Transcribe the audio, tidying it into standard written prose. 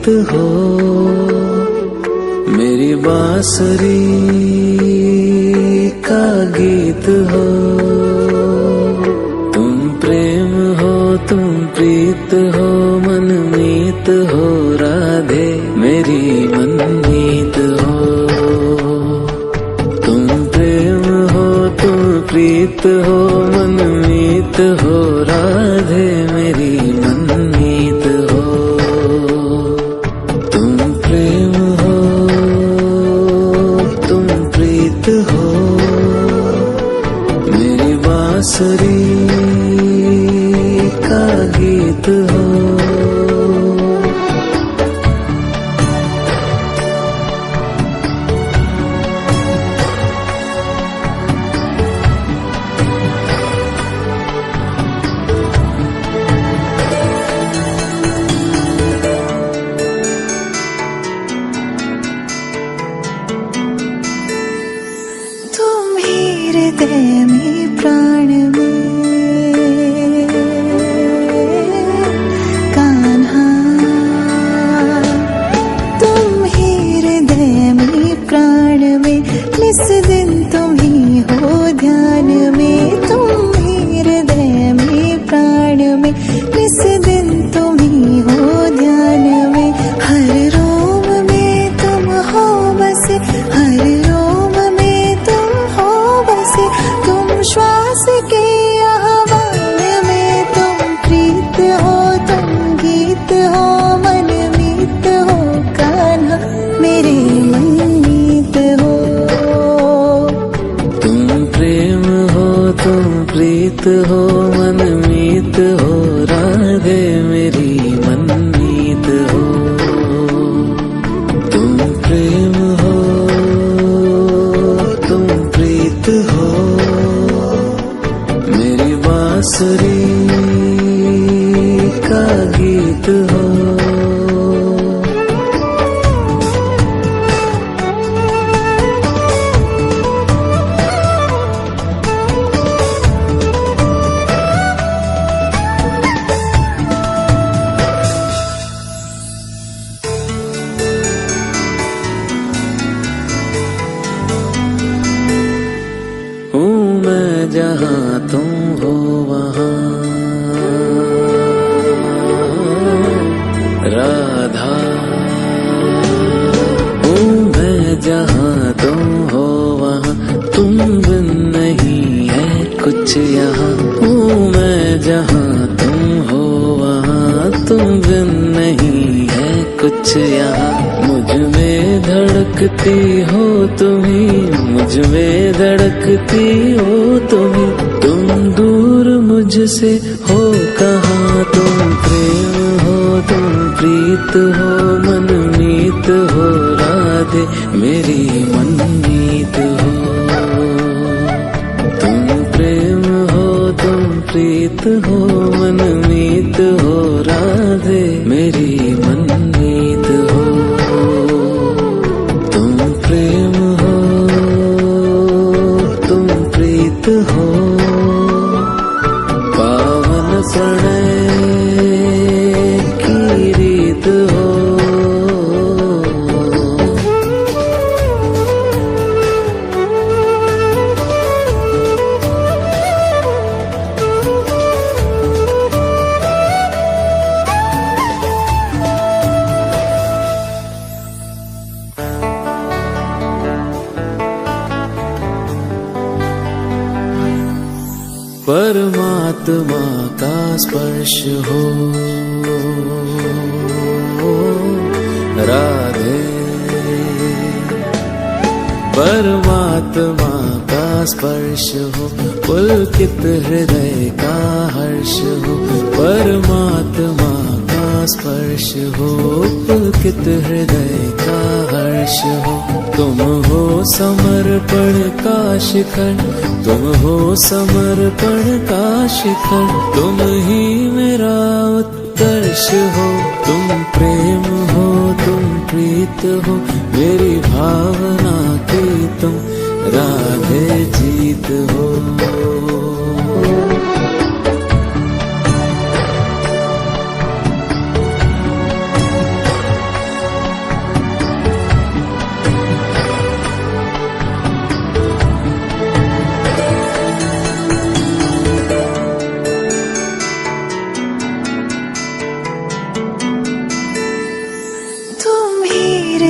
प्रीत हो, मेरी बांसुरी का गीत हो। तुम प्रेम हो, तुम प्रीत हो, मनमीत हो राधे मेरी मनमीत हो। तुम प्रेम हो, तुम प्रीत हो, मनमीत हो राधे मेरी मनमीत हो। तुम प्रेम हो, तुम प्रीत हो, मेरी बांसुरी का गीत हो। हृदय में प्राण में कान्हा, तुम ही हृदय में प्राण में, निस दिन तुम ही हो ध्यान में। तुम ही हृदय में प्राण में, निस दिन तुम ही हो ध्यान में। हर रोम में तुम हो बसे, हर रोम में तुम हो बसे। तुम श्वास के आह्वान में, तुम प्रीत हो, तुम गीत हो, मनमीत हो कान्हा मेरे मनमीत हो। तुम प्रेम हो, तुम प्रीत हो, मनमीत हो राधे मेरी मनमीत हो। तुम प्रेम हो, तुम प्रीत हो, मेरी बांसुरी का गीत हो। हूँ मैं जहाँ तुम हो वहाँ राधा, हूँ मैं जहाँ तुम हो वहाँ, तुम बिन नहीं है कुछ यहाँ। हूँ मैं जहाँ तुम हो वहाँ, तुम बिन नहीं है कुछ यहाँ। मुझ में धड़कती हो तुम्ही, मुझ में धड़कती हो तुम्ही। तुम दूर मुझसे हो कहाँ, तुम प्रेम हो, तुम प्रीत हो, मनमीत हो राधे मेरी मनमीत हो। तुम प्रेम हो, तुम प्रीत हो, मनमीत हो राधे मेरी मनमीत हो। तुम प्रेम हो, तुम प्रीत हो, पावन प्रणय की रीत हो। परमात्मा का स्पर्श हो राधे, परमात्मा का स्पर्श हो, पुलकित हृदय का हर्ष हो। परमात्मा का स्पर्श हो, पुलकित हृदय का हर्ष हो। तुम हो समर्पण का शिखर, तुम हो समर्पण का शिखर, तुम ही मेरा उत्कर्ष हो। तुम प्रेम हो, तुम प्रीत हो, मेरी भावना की तुम राधे जीत हो।